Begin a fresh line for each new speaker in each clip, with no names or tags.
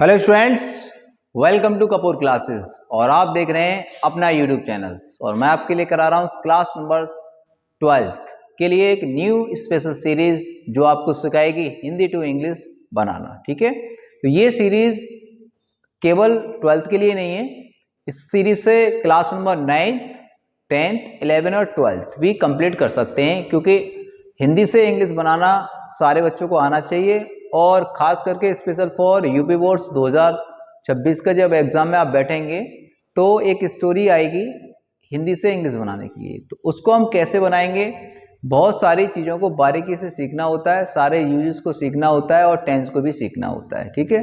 Hello students, welcome to Kapoor classes. और आप देख रहे हैं अपना यूट्यूब चैनल और मैं आपके लिए करा रहा हूं क्लास नंबर 12 के लिए एक न्यू स्पेशल सीरीज जो आपको सिखाएगी हिंदी टू इंग्लिश बनाना। ठीक है, तो ये सीरीज केवल 12th के लिए नहीं है। इस सीरीज से क्लास नंबर 9th, 10th, 11 और 12th भी कंप्लीट कर सकते हैं, क्योंकि हिंदी से इंग्लिश बनाना सारे बच्चों को आना चाहिए। और खास करके स्पेशल फॉर यूपी बोर्ड्स 2026 का जब एग्जाम में आप बैठेंगे तो एक स्टोरी आएगी हिंदी से इंग्लिश बनाने के लिए, तो उसको हम कैसे बनाएंगे, बहुत सारी चीज़ों को बारीकी से सीखना होता है, सारे यूजेस को सीखना होता है और टेंस को भी सीखना होता है। ठीक है,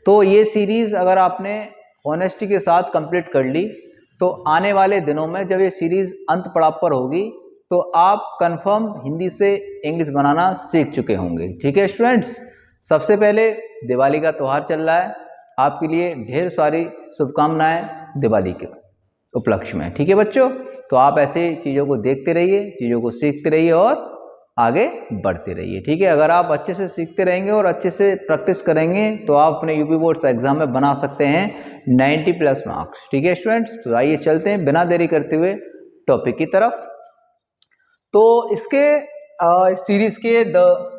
तो ये सीरीज़ अगर आपने ऑनेस्टी के साथ कंप्लीट कर ली तो आने वाले दिनों में जब ये सीरीज़ अंत पड़ाव पर होगी तो आप कंफर्म हिंदी से इंग्लिश बनाना सीख चुके होंगे। ठीक है स्टूडेंट्स, सबसे पहले दिवाली का त्यौहार चल रहा है, आपके लिए ढेर सारी शुभकामनाएं दिवाली के उपलक्ष्य में। ठीक है बच्चों, तो आप ऐसे चीज़ों को देखते रहिए, चीज़ों को सीखते रहिए और आगे बढ़ते रहिए। ठीक है, अगर आप अच्छे से सीखते रहेंगे और अच्छे से प्रैक्टिस करेंगे तो आप अपने यूपी बोर्ड्स एग्जाम में बना सकते हैं 90+ मार्क्स। ठीक है स्टूडेंट्स, तो आइए चलते हैं बिना देरी करते हुए टॉपिक की तरफ। तो इसके सीरीज के द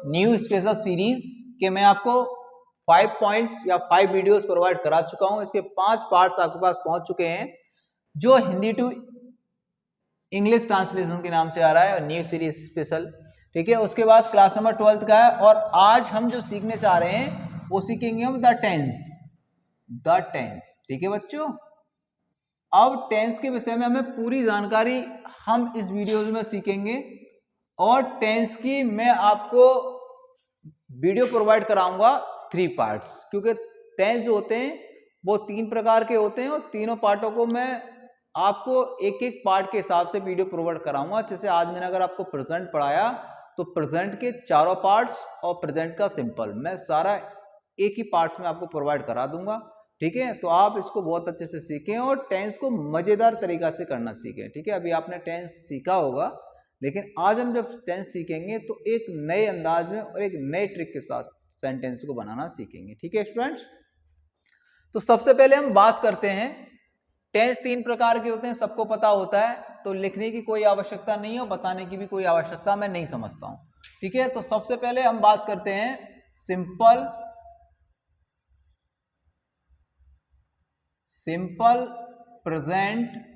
न्यू स्पेशल सीरीज के मैं आपको 5 पॉइंट्स या 5 वीडियोस प्रोवाइड करा चुका हूं। इसके 5 पार्ट्स आपके पास पहुंच चुके हैं जो हिंदी टू इंग्लिश ट्रांसलेशन के नाम से आ रहा है और न्यू सीरीज स्पेशल। ठीक है, उसके बाद क्लास नंबर 12th का है और आज हम जो सीखने चाह रहे हैं वो सीखेंगे हम द टेंस। ठीक है बच्चों, अब टेंस के विषय में हमें पूरी जानकारी हम इस वीडियो में सीखेंगे और टेंस की मैं आपको वीडियो प्रोवाइड कराऊंगा 3 पार्ट्स, क्योंकि टेंस जो होते हैं वो 3 प्रकार के होते हैं और तीनों पार्टों को मैं आपको एक एक पार्ट के हिसाब से वीडियो प्रोवाइड कराऊंगा। जैसे आज मैंने अगर आपको प्रेजेंट पढ़ाया तो प्रेजेंट के चारों पार्ट्स और प्रेजेंट का सिंपल मैं सारा एक ही पार्ट्स में आपको प्रोवाइड करा दूंगा। ठीक है, तो आप इसको बहुत अच्छे से सीखें और टेंस को मजेदार तरीका से करना सीखें। ठीक है, अभी आपने टेंस सीखा होगा, लेकिन आज हम जब टेंस सीखेंगे तो एक नए अंदाज में और एक नए ट्रिक के साथ सेंटेंस को बनाना सीखेंगे। ठीक है स्टूडेंट्स, तो सबसे पहले हम बात करते हैं टेंस 3 प्रकार के होते हैं, सबको पता होता है, तो लिखने की कोई आवश्यकता नहीं है और बताने की भी कोई आवश्यकता मैं नहीं समझता हूं। ठीक है, तो सबसे पहले हम बात करते हैं सिंपल प्रेजेंट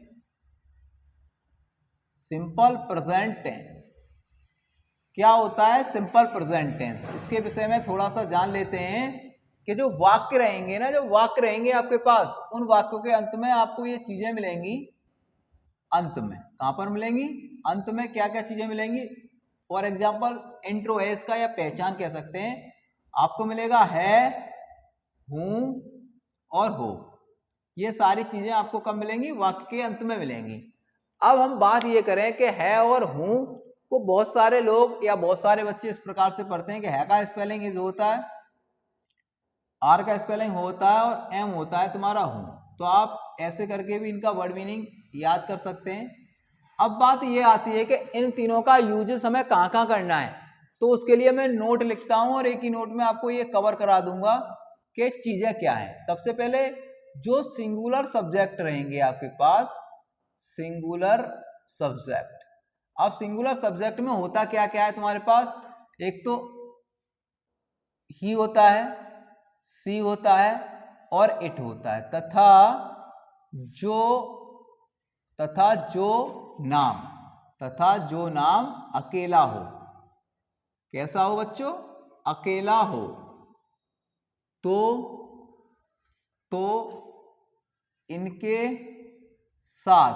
टेंस। क्या होता है सिंपल प्रेजेंट टेंस, इसके विषय में थोड़ा सा जान लेते हैं कि जो वाक्य रहेंगे ना, जो वाक्य रहेंगे आपके पास, उन वाक्यों के अंत में आपको ये चीजें मिलेंगी। अंत में कहां पर मिलेंगी, अंत में क्या क्या चीजें मिलेंगी। फॉर एग्जाम्पल इंट्रो है इसका, या पहचान कह सकते हैं, आपको मिलेगा है, हूं और हो। ये सारी चीजें आपको कब मिलेंगी, वाक्य के अंत में मिलेंगी। अब हम बात ये करें कि है और हूं को बहुत सारे लोग या बहुत सारे बच्चे इस प्रकार से पढ़ते हैं कि है का स्पेलिंग इज होता है, आर का स्पेलिंग होता है और एम होता है तुम्हारा हूं। तो आप ऐसे करके भी इनका वर्ड मीनिंग याद कर सकते हैं। अब बात ये आती है कि इन तीनों का यूजेस हमें कहां कहां करना है, तो उसके लिए मैं नोट लिखता हूं और एक ही नोट में आपको ये कवर करा दूंगा कि चीजें क्या है। सबसे पहले जो सिंगुलर सब्जेक्ट रहेंगे आपके पास, सिंगुलर सब्जेक्ट। अब सिंगुलर सब्जेक्ट में होता क्या क्या है तुम्हारे पास, एक तो ही होता है, सी होता है और इट होता है, तथा जो नाम अकेला हो। कैसा हो बच्चों, अकेला हो। तो इनके साथ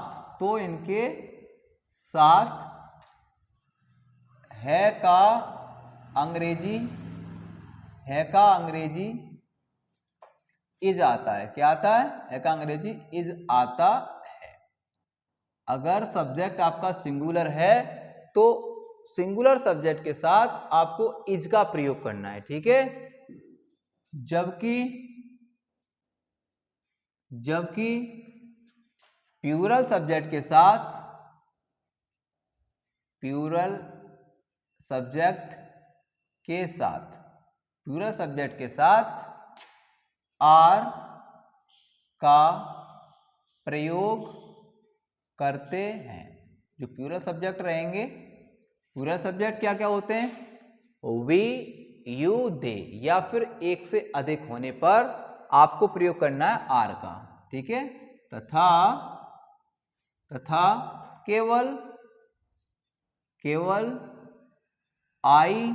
है का अंग्रेजी इज आता है। क्या आता है का अंग्रेजी इज आता है। अगर सब्जेक्ट आपका सिंगुलर है तो सिंगुलर सब्जेक्ट के साथ आपको इज का प्रयोग करना है। ठीक है, जबकि प्लूरल सब्जेक्ट के साथ आर का प्रयोग करते हैं। जो प्लूरल सब्जेक्ट रहेंगे, प्लूरल सब्जेक्ट क्या क्या होते हैं? वी, यू, दे, या फिर एक से अधिक होने पर आपको प्रयोग करना है आर का, ठीक है। तथा केवल आई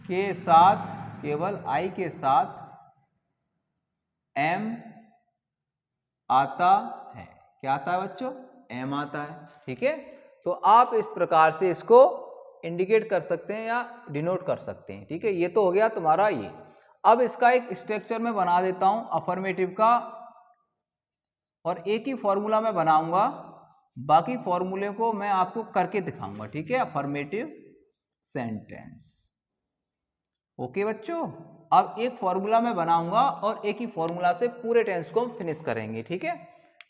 के साथ, केवल आई के साथ एम आता है। क्या आता है बच्चों? एम आता है, ठीक है। तो आप इस प्रकार से इसको इंडिकेट कर सकते हैं या डिनोट कर सकते हैं, ठीक है। ये तो हो गया तुम्हारा ये। अब इसका एक स्ट्रक्चर मैं बना देता हूं अफर्मेटिव का, और एक ही फॉर्मूला मैं बनाऊंगा, बाकी फॉर्मूले को मैं आपको करके दिखाऊंगा, ठीक है। अफर्मेटिव सेंटेंस, ओके बच्चों। अब एक फॉर्मूला मैं बनाऊंगा और एक ही फॉर्मूला से पूरे टेंस को हम फिनिश करेंगे, ठीक है।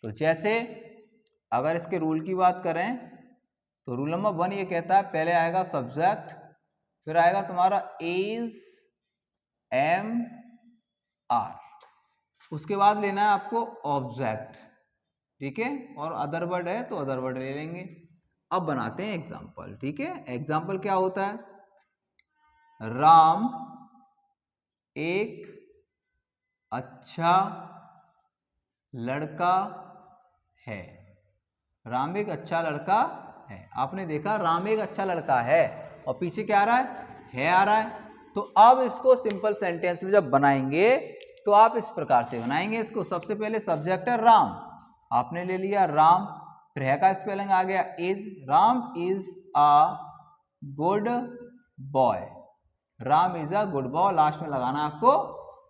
तो जैसे अगर इसके रूल की बात करें तो रूल नंबर 1 ये कहता है, पहले आएगा सब्जेक्ट, फिर आएगा तुम्हारा इज, एम, आर, उसके बाद लेना है आपको ऑब्जेक्ट, ठीक है। और अदर वर्ड है तो अदर वर्ड ले लेंगे। अब बनाते हैं एग्जाम्पल, ठीक है। एग्जाम्पल क्या होता है? राम एक अच्छा लड़का है। राम एक अच्छा लड़का है। आपने देखा राम एक अच्छा लड़का है और पीछे क्या आ रहा है आ रहा है। तो अब इसको सिंपल सेंटेंस में जब बनाएंगे तो आप इस प्रकार से बनाएंगे इसको। सबसे पहले सब्जेक्ट है राम, आपने ले लिया राम, फिर है का स्पेलिंग आ गया is. Ram is a good boy, Ram is a good boy, last में लगाना है आपको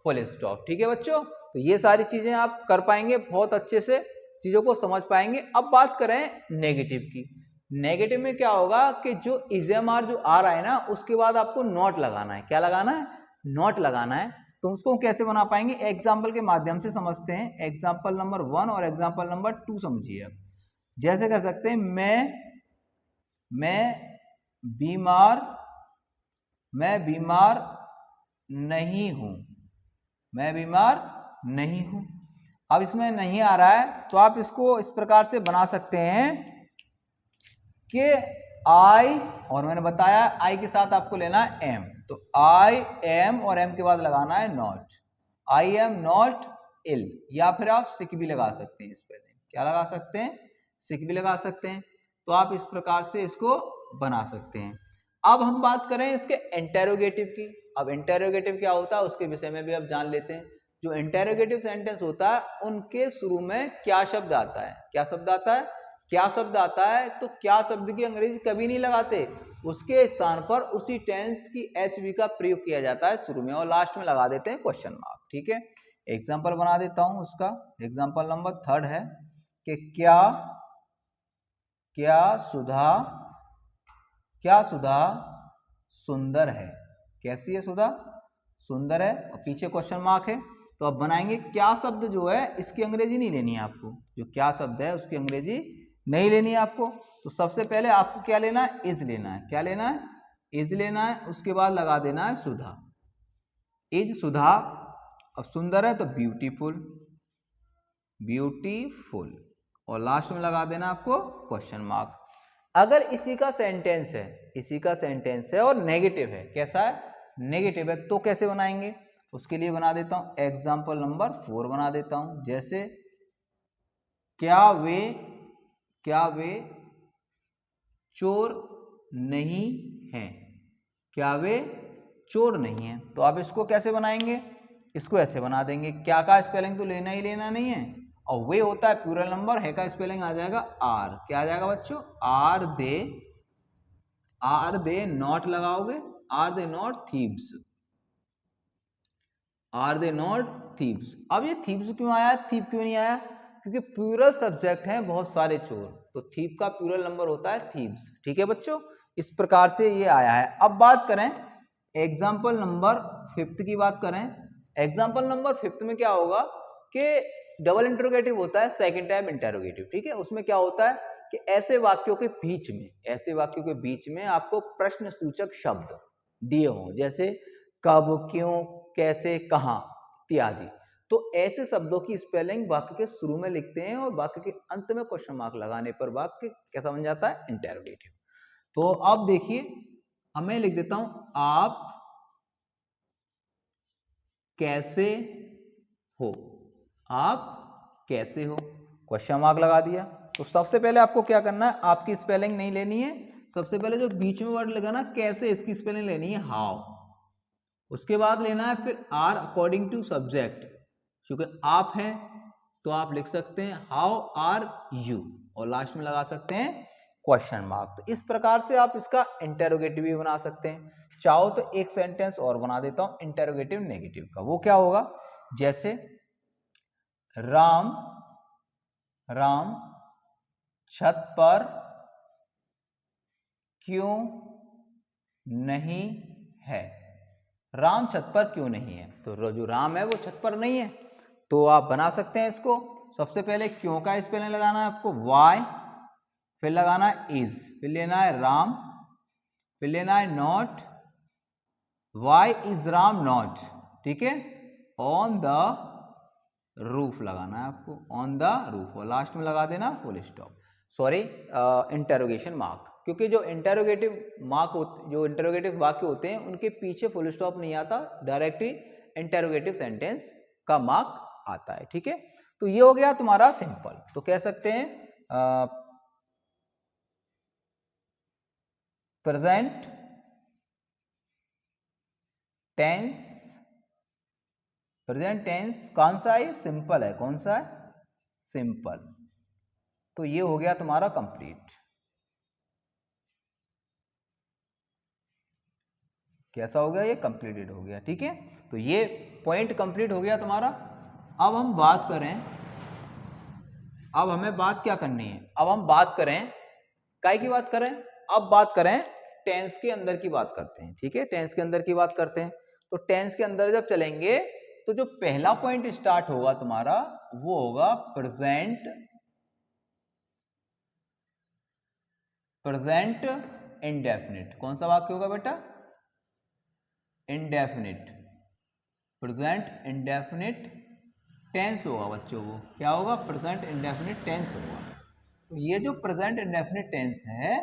फुल स्टॉप, ठीक है बच्चों। तो ये सारी चीजें आप कर पाएंगे, बहुत अच्छे से चीजों को समझ पाएंगे। अब बात करें नेगेटिव की। नेगेटिव में क्या होगा कि जो इजएमआर जो आ रहा है ना, उसके बाद आपको नॉट लगाना है। क्या लगाना है? नॉट लगाना है। तो उसको कैसे बना पाएंगे? एग्जाम्पल के माध्यम से समझते हैं। एग्जाम्पल नंबर 1 और एग्जाम्पल नंबर 2 समझिए। अब जैसे कह सकते हैं, मैं बीमार नहीं हूं, मैं बीमार नहीं हूं। अब इसमें नहीं आ रहा है तो आप इसको इस प्रकार से बना सकते हैं कि आई, और मैंने बताया आई के साथ आपको लेना है एम, तो आई एम और एम के बाद लगाना है not, I am not ill, या फिर आप सिक भी लगा सकते हैं। इस पर क्या लगा सकते हैं? सिक भी लगा सकते हैं। तो आप इस प्रकार से इसको बना सकते हैं। अब हम बात करें इसके इंटेरोगेटिव की। अब इंटेरोगेटिव क्या होता है उसके विषय में भी अब जान लेते हैं। जो इंटेरोगेटिव सेंटेंस होता है उनके शुरू में क्या शब्द आता है? क्या शब्द आता है? क्या शब्द आता है? तो क्या शब्द की अंग्रेजी कभी नहीं लगाते, उसके स्थान पर उसी टेंस की एच वी का प्रयोग किया जाता है शुरू में, और लास्ट में लगा देते हैं क्वेश्चन मार्क, ठीक है। एग्जाम्पल बना देता हूं उसका। एग्जाम्पल नंबर 3 है कि क्या सुधा सुंदर है। कैसी है सुधा? सुंदर है, और पीछे क्वेश्चन मार्क है। तो अब बनाएंगे क्या शब्द जो है इसकी अंग्रेजी नहीं लेनी है आपको, जो क्या शब्द है उसकी अंग्रेजी नहीं लेनी है आपको। तो सबसे पहले आपको क्या लेना है? इज लेना है। क्या लेना है? इज लेना है। उसके बाद लगा देना है सुधा, इज सुधा। अब सुंदर है तो ब्यूटीफुल, और लास्ट में लगा देना आपको क्वेश्चन मार्क। अगर इसी का सेंटेंस है और नेगेटिव है, कैसा है? नेगेटिव है, तो कैसे बनाएंगे? उसके लिए बना देता हूं एग्जाम्पल नंबर 4 बना देता हूं। जैसे क्या वे चोर नहीं हैं, क्या वे चोर नहीं हैं। तो आप इसको कैसे बनाएंगे? इसको ऐसे बना देंगे, क्या का स्पेलिंग तो लेना ही लेना नहीं है, और वे होता है प्लूरल नंबर, है का स्पेलिंग आ जाएगा आर। क्या आ जाएगा बच्चों? आर दे नॉट लगाओगे, are they not thieves, are they not thieves. अब ये थीव्स क्यों आया? थीव क्यों नहीं आया? क्योंकि प्लूरल सब्जेक्ट हैं बहुत सारे चोर, तो थीव का प्लूरल नंबर होता है थीव्स, ठीक है बच्चों। इस प्रकार से ये आया है। अब बात करें एग्जाम्पल नंबर 5 की बात करें। एग्जाम्पल नंबर 5 में क्या होगा कि डबल इंटरोगेटिव होता है, सेकंड टाइम इंटरोगेटिव, ठीक है। उसमें क्या होता है कि ऐसे वाक्यों के बीच में आपको प्रश्न सूचक शब्द दिए हों, जैसे कब, क्यों, कैसे, कहां। इत्यादि। तो ऐसे शब्दों की स्पेलिंग वाक्य के शुरू में लिखते हैं और वाक्य के अंत में क्वेश्चन मार्क लगाने पर वाक्य कैसा बन जाता है, इंटेरोगेटिव। तो अब देखिए, अब मैं लिख देता हूं आप कैसे हो, आप कैसे हो, क्वेश्चन मार्क लगा दिया। तो सबसे पहले आपको क्या करना है, आपकी स्पेलिंग नहीं लेनी है, सबसे पहले जो बीच में वर्ड लगाना कैसे, इसकी स्पेलिंग लेनी है हाउ। उसके बाद लेना है फिर आर अकॉर्डिंग टू सब्जेक्ट, क्योंकि आप हैं तो आप लिख सकते हैं हाउ आर यू, और लास्ट में लगा सकते हैं क्वेश्चन मार्क। तो इस प्रकार से आप इसका इंटेरोगेटिव भी बना सकते हैं। चाहो तो एक सेंटेंस और बना देता हूं इंटेरोगेटिव नेगेटिव का। वो क्या होगा, जैसे राम राम छत पर क्यों नहीं है, राम छत पर क्यों नहीं है। तो जो राम है वो छत पर नहीं है, तो आप बना सकते हैं इसको। सबसे पहले क्यों का स्पेलिंग लगाना है आपको वाई, फिर लगाना है इज, फिर लेना है राम, फिर लेना है not, why is Ram not, ठीक है, ऑन द रूफ लगाना है आपको, ऑन द रूफ, और लास्ट में लगा देना full stop, sorry interrogation mark, क्योंकि जो इंटेरोगेटिव मार्क जो इंटेरोगेटिव वाक्य होते हैं उनके पीछे फुल स्टॉप नहीं आता, डायरेक्टली इंटेरोगेटिव सेंटेंस का मार्क आता है, ठीक है। तो ये हो गया तुम्हारा सिंपल। तो कह सकते हैं प्रेजेंट टेंस, प्रेजेंट टेंस कौन सा है, सिंपल है, कौन सा है, सिंपल। तो ये हो गया तुम्हारा कंप्लीट। कैसा हो गया, ये कंप्लीटेड हो गया, ठीक है। तो ये पॉइंट कंप्लीट हो गया तुम्हारा। अब हम बात करें, अब हमें बात क्या करनी है, अब हम बात करें काय की बात करें, अब बात करें टेंस के अंदर की बात करते हैं, ठीक है, टेंस के अंदर की बात करते हैं। तो टेंस के अंदर जब चलेंगे तो जो पहला पॉइंट स्टार्ट होगा तुम्हारा वो होगा प्रेजेंट, प्रेजेंट इंडेफिनिट। कौन सा वाक्य होगा बेटा, इंडेफिनिट, प्रेजेंट इंडेफिनिट टेंस होगा बच्चों, वो क्या होगा, प्रेजेंट इंडेफिनिट टेंस होगा। तो ये जो प्रेजेंट इंडेफिनिट टेंस है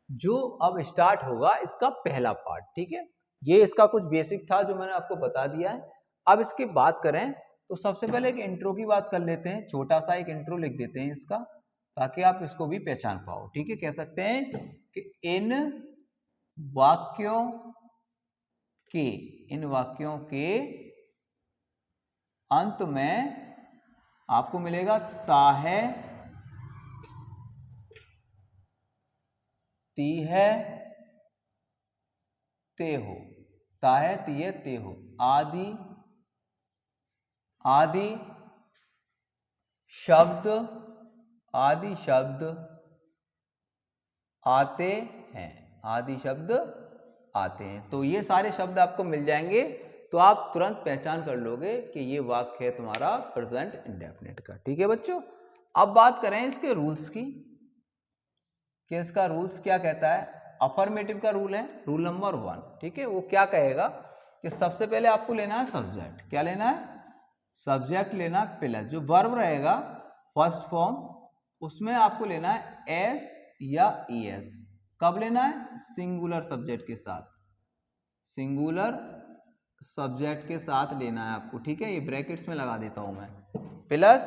जो अब स्टार्ट होगा, इसका पहला पार्ट, ठीक है, ये इसका कुछ बेसिक था जो मैंने आपको बता दिया है। अब इसकी बात करें तो सबसे पहले एक इंट्रो की बात कर लेते हैं, छोटा सा एक इंट्रो लिख देते हैं इसका, ताकि आप इसको भी पहचान पाओ, ठीक है। कह सकते हैं कि इन वाक्यों के, इन वाक्यों के अंत में आपको मिलेगा ताहे तीहे ते हो, ताहे तीहे ते हो, आदि आदि शब्द, आदि शब्द आते हैं, आदि शब्द आते हैं। तो ये सारे शब्द आपको मिल जाएंगे, तो आप तुरंत पहचान कर लोगे कि ये वाक्य है तुम्हारा प्रेजेंट इंडेफिनिट का, ठीक है बच्चों। अब बात करें इसके रूल्स की, कि इसका रूल्स क्या कहता है। अफर्मेटिव का रूल है, रूल नंबर 1, ठीक है। वो क्या कहेगा कि सबसे पहले आपको लेना है सब्जेक्ट, क्या लेना है, सब्जेक्ट लेना प्लस जो वर्ब रहेगा फर्स्ट फॉर्म, उसमें आपको लेना है एस या ईएस। कब लेना है, सिंगुलर सब्जेक्ट के साथ, सिंगुलर सब्जेक्ट के साथ लेना है आपको, ठीक है। ये ब्रैकेट्स में लगा देता हूं मैं, प्लस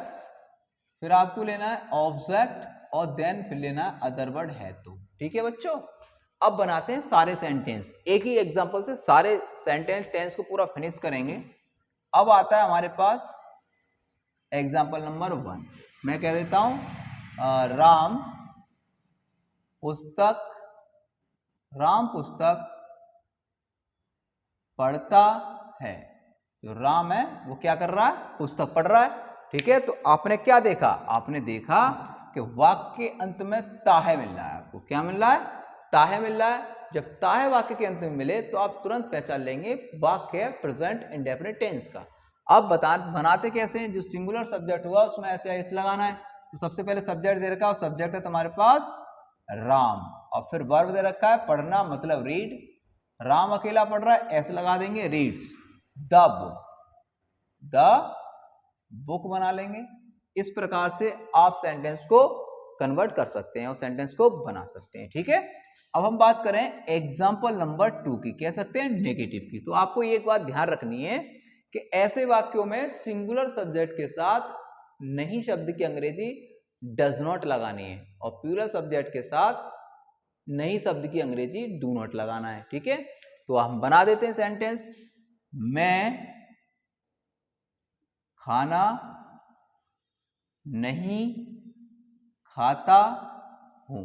फिर आपको लेना है ऑब्जेक्ट, और देन फिर लेना है अदर वर्ड है तो, ठीक है बच्चों। अब बनाते हैं सारे सेंटेंस, एक ही एग्जांपल से सारे सेंटेंस टेंस को पूरा फिनिश करेंगे। अब आता है हमारे पास एग्जांपल नंबर 1, मैं कह देता हूं राम पुस्तक, राम पुस्तक पढ़ता है। जो राम है वो क्या कर रहा है, पुस्तक पढ़ रहा है, ठीक है। तो आपने क्या देखा, आपने देखा कि वाक्य के अंत में ताहे मिल रहा है, आपको क्या मिल रहा है, ताहे मिल रहा है। जब ताहे वाक्य के अंत में मिले तो आप तुरंत पहचान लेंगे वाक्य है प्रेजेंट इंडेफिनिट टेंस का। अब बनाते कैसे हैं, जो सिंगुलर सब्जेक्ट हुआ उसमें ऐसे ऐसे लगाना है। तो सबसे पहले सब्जेक्ट दे रखा है, सब्जेक्ट है तुम्हारे पास राम, और फिर वर्ब दे रखा है पढ़ना मतलब रीड, राम अकेला पढ़ रहा है, ऐसे लगा देंगे reads, the book, the book बना लेंगे। इस प्रकार से आप सेंटेंस को कन्वर्ट कर सकते हैं और सेंटेंस को बना सकते हैं, ठीक है। अब हम बात करें एग्जाम्पल नंबर 2 की, कह सकते हैं नेगेटिव की। तो आपको एक बात ध्यान रखनी है कि ऐसे वाक्यों में सिंगुलर सब्जेक्ट के साथ नहीं शब्द की अंग्रेजी डज नॉट लगानी है और प्लूरल सब्जेक्ट के साथ नहीं शब्द की अंग्रेजी डू नॉट लगाना है, ठीक है। तो हम बना देते हैं सेंटेंस, मैं खाना नहीं खाता हूं।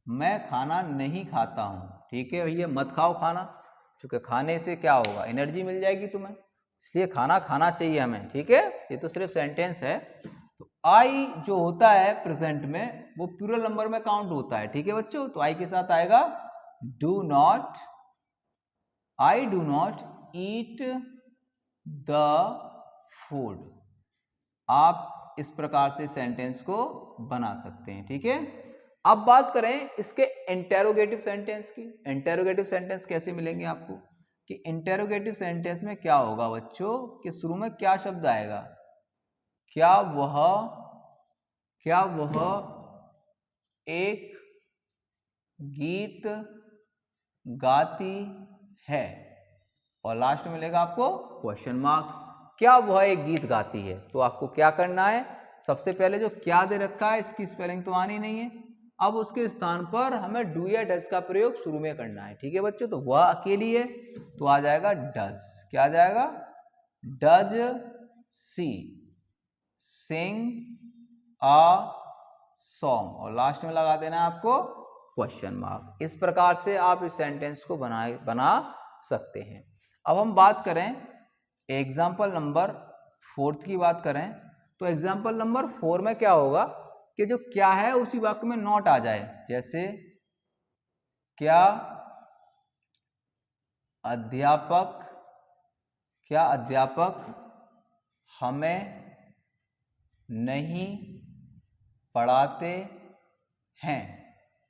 मैं खाना नहीं खाता हूं, ठीक है भैया, मत खाओ खाना, क्योंकि खाने से क्या होगा, एनर्जी मिल जाएगी तुम्हें, इसलिए खाना खाना चाहिए हमें, ठीक है। ये तो सिर्फ सेंटेंस है। तो आई जो होता है प्रेजेंट में वो प्लूरल नंबर में काउंट होता है, ठीक है बच्चों। तो आई के साथ आएगा do not, I do not eat the food. आप इस प्रकार से सेंटेंस को बना सकते हैं, ठीक है। अब बात करें इसके इंटेरोगेटिव सेंटेंस की। इंटेरोगेटिव सेंटेंस कैसे मिलेंगे आपको, कि इंटेरोगेटिव सेंटेंस में क्या होगा बच्चों, कि शुरू में क्या शब्द आएगा, क्या वह एक गीत गाती है, और लास्ट में मिलेगा आपको क्वेश्चन मार्क, क्या वह एक गीत गाती है। तो आपको क्या करना है, सबसे पहले जो क्या दे रखा है इसकी स्पेलिंग तो आनी नहीं है, अब उसके स्थान पर हमें डू या डज का प्रयोग शुरू में करना है, ठीक है बच्चों। तो वह अकेली है तो आ जाएगा डज, क्या आ जाएगा, does she sing a song, और लास्ट में लगा देना है आपको क्वेश्चन मार्क। इस प्रकार से आप इस सेंटेंस को बना सकते हैं। अब हम बात करें एग्जाम्पल नंबर 4 की बात करें, तो एग्जाम्पल नंबर 4 में क्या होगा कि जो क्या है उसी वाक्य में नॉट आ जाए, जैसे क्या अध्यापक हमें नहीं पढ़ाते हैं।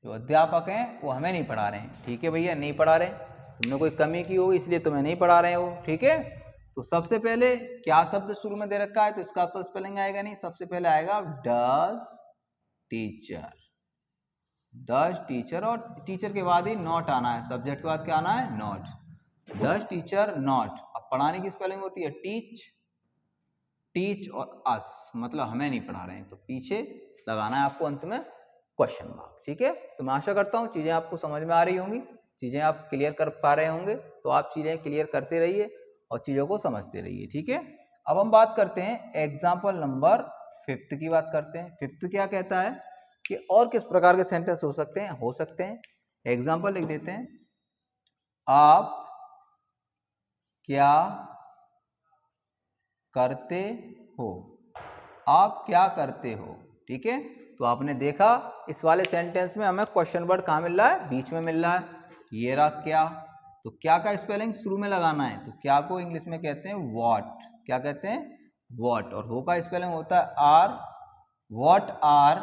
जो अध्यापक हैं वो हमें नहीं पढ़ा रहे हैं, ठीक है भैया, नहीं पढ़ा रहे, तुमने कोई कमी की होगी इसलिए तुम्हें नहीं पढ़ा रहे हैं वो, ठीक है। तो सबसे पहले क्या शब्द शुरू में दे रखा है, तो इसका तो स्पेलिंग आएगा नहीं, सबसे पहले आएगा डज टीचर, डज टीचर, और टीचर के बाद ही नॉट आना है, सब्जेक्ट के बाद क्या आना है, नॉट, डज टीचर नॉट। अब पढ़ाने की स्पेलिंग होती है टीच और अस, मतलब हमें नहीं पढ़ा रहे हैं, तो पीछे लगाना है आपको अंत में क्वेश्चन मार्क, ठीक है। तो मैं आशा करता हूँ चीजें आपको समझ में आ रही होंगी, चीजें आप क्लियर कर पा रहे होंगे, तो आप चीजें क्लियर करते रहिए और चीजों को समझते रहिए, ठीक है। अब हम बात करते हैं एग्जाम्पल नंबर 5 की बात करते हैं। 5 क्या कहता है कि और किस प्रकार के सेंटेंस हो सकते हैं। एग्जाम्पल लिख देते हैं, आप क्या करते हो, आप क्या करते हो, ठीक है। तो आपने देखा इस वाले सेंटेंस में हमें क्वेश्चन वर्ड कहाँ मिल रहा है, बीच में मिल रहा है, ये रहा क्या। तो क्या का स्पेलिंग शुरू में लगाना है, तो क्या को इंग्लिश में कहते हैं व्हाट, क्या कहते हैं व्हाट, और हो का स्पेलिंग होता है आर, व्हाट आर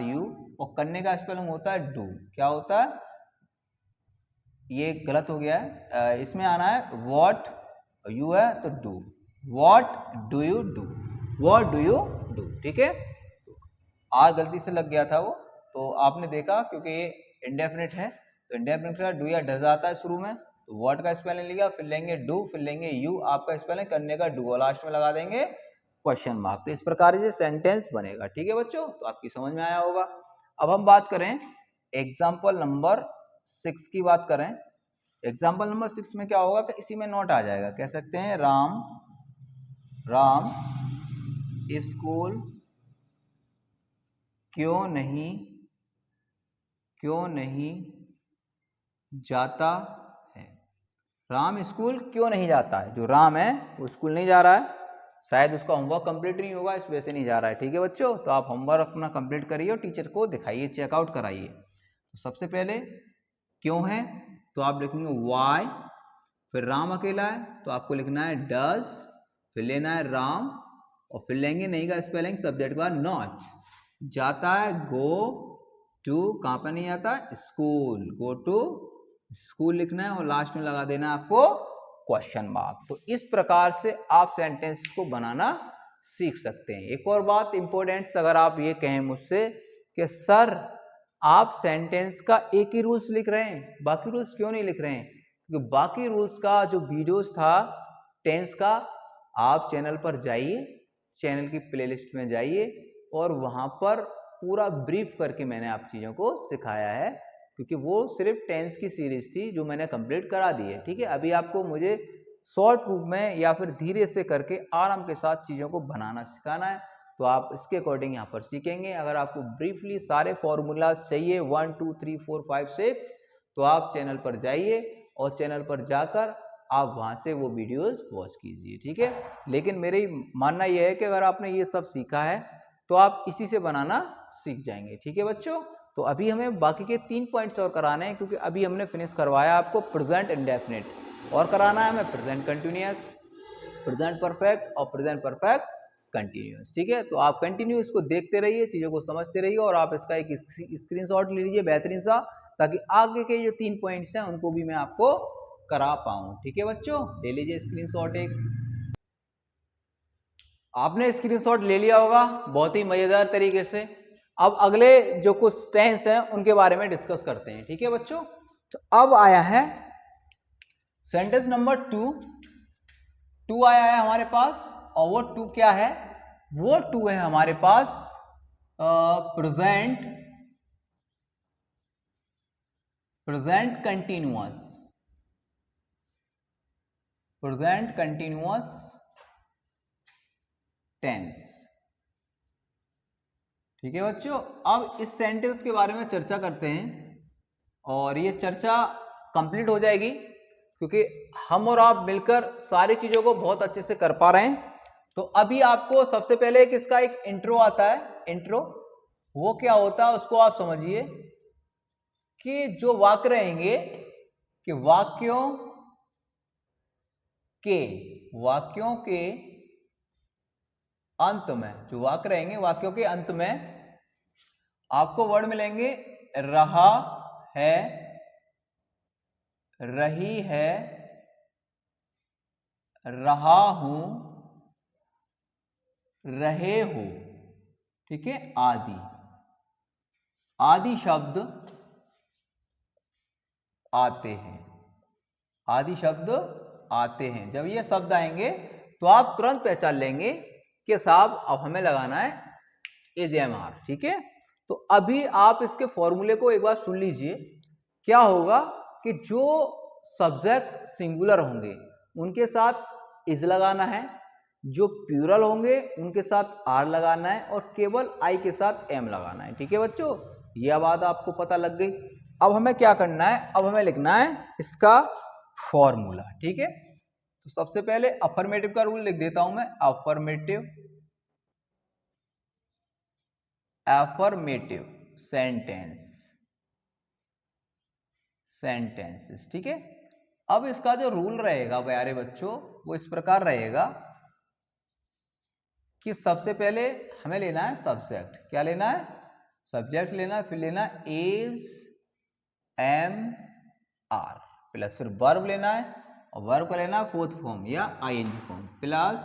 यू, और करने का स्पेलिंग होता है डू, क्या होता है, ये गलत हो गया है, इसमें आना है व्हाट, यू है तो do, what do you do, ठीक है। आर गलती से लग गया था वो, तो आपने देखा क्योंकि ये इंडेफिनिट है, तो इंडेफिनिट का डू या डज आता है शुरू में, तो व्हाट का स्पेलिंग लिया, फिर लेंगे डू, फिर लेंगे यू, आपका स्पेलिंग करने का डू, और लास्ट में लगा देंगे क्वेश्चन मार्क। तो इस प्रकार से सेंटेंस बनेगा, ठीक है बच्चों, तो आपकी समझ में आया होगा। अब हम बात करें एग्जाम्पल नंबर 6 की बात करें। एग्जाम्पल नंबर 6 में क्या होगा कि इसी में नोट आ जाएगा, कह सकते हैं राम स्कूल क्यों नहीं जाता है। राम स्कूल क्यों नहीं जाता है, जो राम है वो स्कूल नहीं जा रहा है, शायद उसका होमवर्क कंप्लीट नहीं होगा इस वजह से नहीं जा रहा है, ठीक है बच्चों। तो आप होमवर्क अपना कंप्लीट करिए और टीचर को दिखाइए, चेकआउट कराइए। तो सबसे पहले क्यों है, तो आप लिखेंगे वाई, फिर राम अकेला है तो आपको लिखना है डज, फिर लेना है राम, और फिर लेंगे नहीं का स्पेलिंग सब्जेक्ट के बाद नॉट, जाता है गो टू, कहां पर नहीं आता, स्कूल, गो टू स्कूल लिखना है, और लास्ट में लगा देना है आपको क्वेश्चन मार्क। तो इस प्रकार से आप सेंटेंस को बनाना सीख सकते हैं। एक और बात इंपॉर्टेंट, अगर आप ये कहें मुझसे कि सर आप सेंटेंस का एक ही रूल्स लिख रहे हैं, बाकी रूल्स क्यों नहीं लिख रहे हैं? क्योंकि बाकी रूल्स का जो वीडियोस था टेंस का, आप चैनल पर जाइए, चैनल की प्लेलिस्ट में जाइए और वहां पर पूरा ब्रीफ करके मैंने आप चीज़ों को सिखाया है, क्योंकि वो सिर्फ टेंस की सीरीज थी जो मैंने कंप्लीट करा दी है। ठीक है, अभी आपको मुझे शॉर्ट रूप में या फिर धीरे से करके आराम के साथ चीज़ों को बनाना सिखाना है, तो आप इसके अकॉर्डिंग यहाँ पर सीखेंगे। अगर आपको ब्रीफली सारे फॉर्मूलाज चाहिए 1 2 3 4 5 6, तो आप चैनल पर जाइए और चैनल पर जाकर आप वहाँ से वो वीडियोस वॉच कीजिए। ठीक है, लेकिन मेरी मानना यह है कि अगर आपने ये सब सीखा है तो आप इसी से बनाना सीख जाएंगे। ठीक है बच्चों, तो अभी हमें बाकी के 3 पॉइंट्स और कराने हैं, क्योंकि अभी हमने फिनिश करवाया आपको प्रेजेंट इंडेफिनिट, और कराना है हमें प्रेजेंट कंटिन्यूअस, प्रेजेंट परफेक्ट और प्रेजेंट परफेक्ट कंटिन्यूअस। ठीक है, तो आप कंटिन्यू इसको देखते रहिए, चीज़ों को समझते रहिए और आप इसका एक स्क्रीनशॉट ले लीजिए बेहतरीन सा, ताकि आगे के जो 3 पॉइंट्स हैं उनको भी मैं आपको करा पाऊँ। ठीक है बच्चों, ले लीजिए स्क्रीनशॉट एक। आपने स्क्रीनशॉट ले लिया होगा बहुत ही मजेदार तरीके से। अब अगले जो कुछ टेंस हैं उनके बारे में डिस्कस करते हैं। ठीक है बच्चों, तो अब आया है सेंटेंस नंबर 2 आया है हमारे पास, और वो 2 क्या है? वो 2 है हमारे पास present continuous, present continuous tense. ठीक है बच्चों, अब इस सेंटेंस के बारे में चर्चा करते हैं, और ये चर्चा कंप्लीट हो जाएगी क्योंकि हम और आप मिलकर सारी चीजों को बहुत अच्छे से कर पा रहे हैं। तो अभी आपको सबसे पहले इसका एक इंट्रो आता है। इंट्रो वो क्या होता है उसको आप समझिए, कि जो वाक्य रहेंगे कि वाक्यों के अंत में, जो वाक्य रहेंगे वाक्यों के अंत में आपको वर्ड मिलेंगे रहा है, रही है, रहा हूं, रहे हो। ठीक है, आदि शब्द आते हैं, आदि शब्द आते हैं। जब ये शब्द आएंगे तो आप तुरंत पहचान लेंगे कि साहब अब हमें लगाना है AJMR। ठीक है, तो अभी आप इसके फॉर्मूले को एक बार सुन लीजिए। क्या होगा कि जो सब्जेक्ट सिंगुलर होंगे उनके साथ इज लगाना है, जो प्लूरल होंगे उनके साथ आर लगाना है, और केवल आई के साथ एम लगाना है। ठीक है बच्चों, यह बात आपको पता लग गई। अब हमें क्या करना है? अब हमें लिखना है इसका फॉर्मूला। ठीक है, तो सबसे पहले अफर्मेटिव का रूल लिख देता हूं मैं। Affirmative sentences. ठीक है, अब इसका जो रूल रहेगा प्यारे बच्चों वो इस प्रकार रहेगा कि सबसे पहले हमें लेना है सब्जेक्ट। क्या लेना है? सब्जेक्ट लेना है, फिर लेना इज, एम, आर, प्लस फिर वर्ब लेना है, और वर्ब का लेना है फोर्थ फॉर्म या आईएनजी फॉर्म, प्लस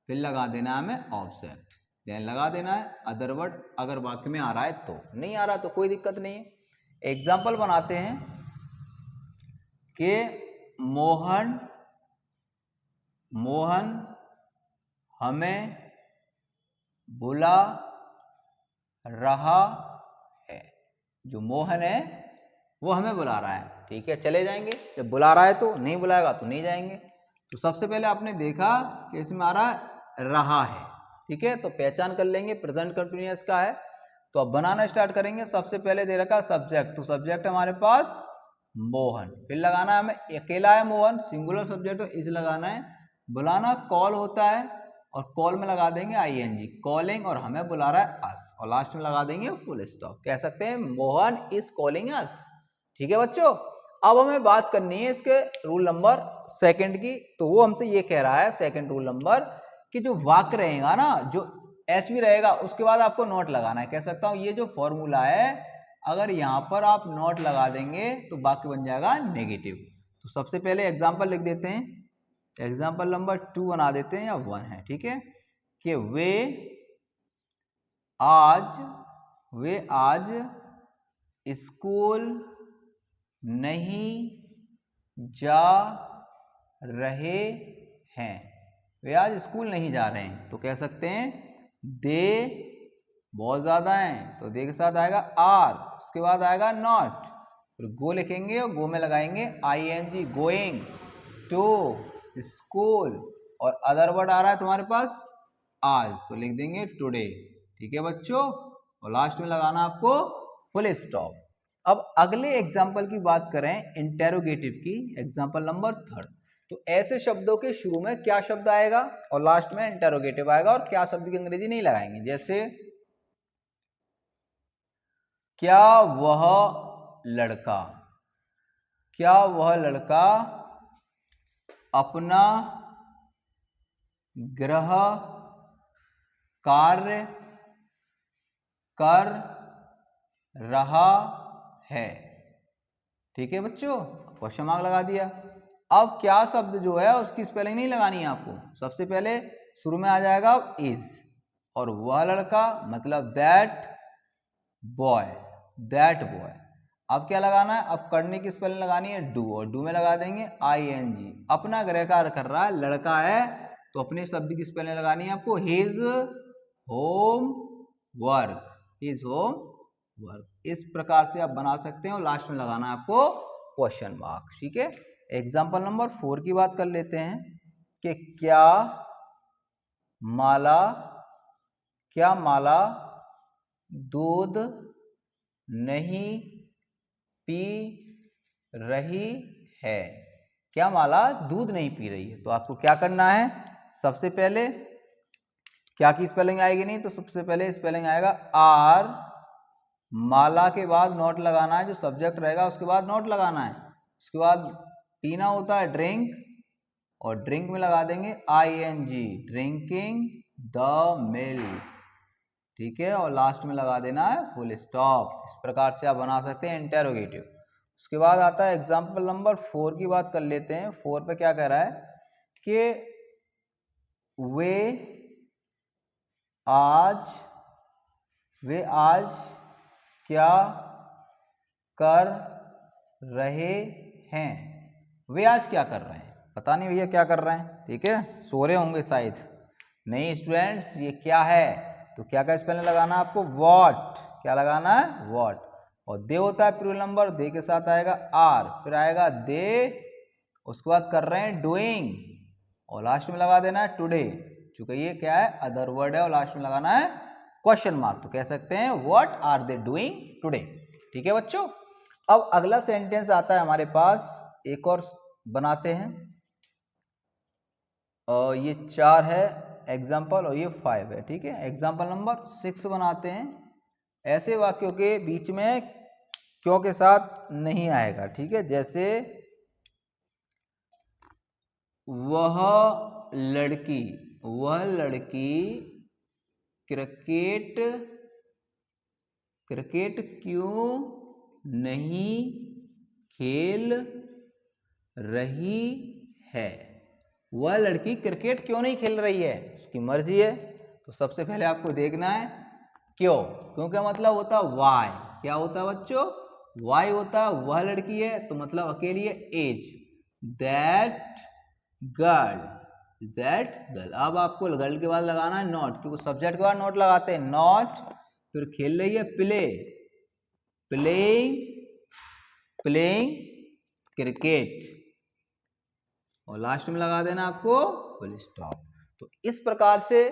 फिर लगा देना है हमें ऑब्जेक्ट, देन लगा देना है अदर वर्ड। अगर वाक्य में आ रहा है तो, नहीं आ रहा तो कोई दिक्कत नहीं है। एग्जाम्पल बनाते हैं कि मोहन हमें बुला रहा है। जो मोहन है वो हमें बुला रहा है। ठीक है, चले जाएंगे। जब बुला रहा है तो, नहीं बुलाएगा तो नहीं जाएंगे। तो सबसे पहले आपने देखा कि इसमें आ रहा है। ठीक है, तो पहचान कर लेंगे प्रेजेंट कंटिन्यूअस का है। तो अब बनाना स्टार्ट करेंगे। सबसे पहले दे रखा सब्जेक्ट, तो सब्जेक्ट हमारे पास मोहन, फिर लगाना है हमें, अकेला है मोहन, सिंगुलर सब्जेक्ट तो इज लगाना है। बुलाना कॉल होता है, और कॉल में लगा देंगे आईएनजी, कॉलिंग, और हमें बुला रहा है अस, और लास्ट में लगा देंगे फुल स्टॉप। कह सकते हैं मोहन इज कॉलिंग अस। ठीक है बच्चों, अब हमें बात करनी है इसके रूल नंबर 2 की। तो वो हमसे ये कह रहा है सेकंड रूल नंबर, कि जो वाक्य रहेगा ना, जो एच भी रहेगा उसके बाद आपको नोट लगाना है। कह सकता हूं ये जो फॉर्मूला है, अगर यहां पर आप नोट लगा देंगे तो वाक्य बन जाएगा नेगेटिव। तो सबसे पहले एग्जांपल लिख देते हैं एग्जाम्पल नंबर 2 बना देते हैं या 1 है, ठीक है, कि वे आज स्कूल नहीं जा रहे हैं। वे आज स्कूल नहीं जा रहे हैं, तो कह सकते हैं दे बहुत ज्यादा हैं, तो दे के साथ आएगा आर, उसके बाद आएगा नॉट, फिर गो लिखेंगे और गो में लगाएंगे ING, गोइंग टू स्कूल, और अदर वर्ड आ रहा है तुम्हारे पास आज, तो लिख देंगे टुडे, ठीक है बच्चों, और लास्ट में लगाना आपको फुल स्टॉप। अब अगले एग्जाम्पल की बात करें इंटेरोगेटिव की, एग्जाम्पल नंबर 3, तो ऐसे शब्दों के शुरू में क्या शब्द आएगा और लास्ट में इंटेरोगेटिव आएगा, और क्या शब्द की अंग्रेजी नहीं लगाएंगे, जैसे क्या वह लड़का अपना गृह कार्य कर रहा है, ठीक है बच्चों, क्वेश्चन मार्क लगा दिया। अब क्या शब्द जो है उसकी स्पेलिंग नहीं लगानी है आपको, सबसे पहले शुरू में आ जाएगा इज, और वह लड़का मतलब दैट बॉय, अब क्या लगाना है, अब करने की स्पेलिंग लगानी है डू, और डू में लगा देंगे ING, अपना गृह कार्य कर रहा है, लड़का है, तो अपने शब्द की स्पेलिंग लगानी है आपको हिज होम वर्क, इस प्रकार से आप बना सकते हैं, और लास्ट में लगाना है आपको क्वेश्चन मार्क, ठीक है। एग्जाम्पल नंबर 4 की बात कर लेते हैं कि क्या माला दूध नहीं पी रही है, क्या माला दूध नहीं पी रही है, तो आपको क्या करना है, सबसे पहले क्या की स्पेलिंग आएगी, नहीं तो सबसे पहले स्पेलिंग आएगा आर, माला के बाद नॉट लगाना है, जो सब्जेक्ट रहेगा उसके बाद नॉट लगाना है, उसके बाद पीना होता है ड्रिंक, और ड्रिंक में लगा देंगे ING, ड्रिंकिंग द मिल्क, ठीक है, और लास्ट में लगा देना है फुल स्टॉप। इस प्रकार से आप बना सकते हैं इंटेरोगेटिव। उसके बाद आता है एग्जाम्पल नंबर 4 की बात कर लेते हैं। 4 पे क्या कह रहा है कि वे आज क्या कर रहे हैं, वे आज क्या कर रहे हैं, पता नहीं भैया क्या कर रहे हैं, ठीक है, सो रहे होंगे शायद, नहीं स्टूडेंट्स ये क्या है, तो क्या का स्पेलिंग लगाना है आपको वॉट, क्या लगाना है वॉट, और दे होता है प्लूरल नंबर, दे के साथ आएगा आर, फिर आएगा दे, उसके बाद कर रहे हैं डूइंग, और लास्ट में लगा देना है टुडे, चूंकि ये क्या है अदर वर्ड है, और लास्ट में लगाना है क्वेश्चन मार्क, तो कह सकते हैं what are they doing today, ठीक है बच्चों। अब अगला सेंटेंस आता है हमारे पास, एक और बनाते हैं, और ये 4 है एग्जाम्पल, और ये 5 है, ठीक है। एग्जाम्पल नंबर 6 बनाते हैं, ऐसे वाक्यों के बीच में क्यों के साथ नहीं आएगा, ठीक है, जैसे वह लड़की क्रिकेट क्यों नहीं खेल रही है, वह लड़की क्रिकेट क्यों नहीं खेल रही है, उसकी मर्जी है, तो सबसे पहले आपको देखना है क्यों का मतलब होता है वाई, क्या होता है बच्चों, वाई होता है, वह लड़की है, तो मतलब अकेली है एज, दैट गर्ल, अब आपको गर्ल के बाद लगाना है नॉट, क्योंकि सब्जेक्ट के बाद नॉट लगाते हैं, नॉट, फिर खेल रही है प्लेइंग क्रिकेट, और लास्ट में लगा देना आपको फुल स्टॉप। तो इस प्रकार से